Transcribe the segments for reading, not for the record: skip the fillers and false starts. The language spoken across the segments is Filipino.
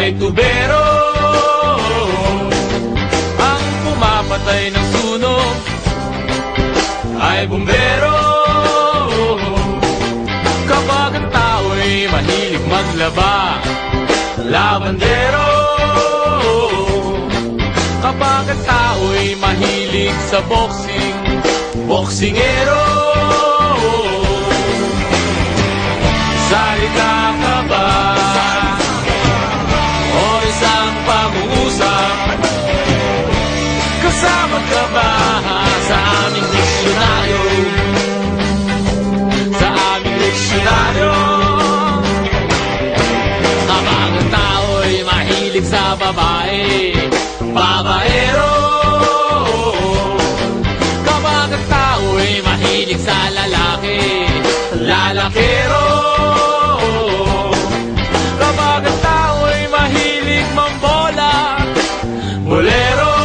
ay tubero, ang pumapatay ng sunog ay bumbero. Kapag ang tao'y mahilig maglaba, labandero. Kapag ang tao'y mahilig sa boxing, boksingero. Salita ka ba o isang pangungusap? Kasama ka ba sa aming diksyonaryo? Sa aming diksyonaryo. Kapag ang tao'y mahilig sa babae, babaero. Kapag ang tao'y mahilig sa lalaki, lalakero. Kapag ang tao'y mahilig mambola, bolero.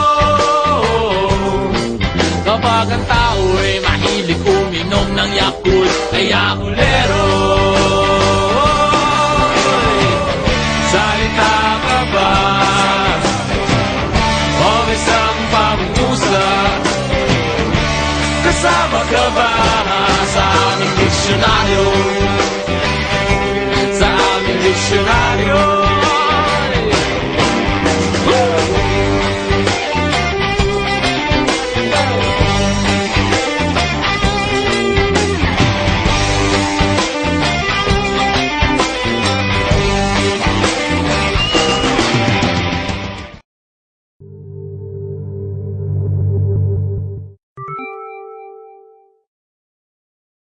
Kapag ang tao'y mahilig uminom ng Yakult, ay Yakulero. Salita ka ba o isang pangungusap? Kasama ka ba sa aming diksyonaryo? Sa aming diksyonaryo.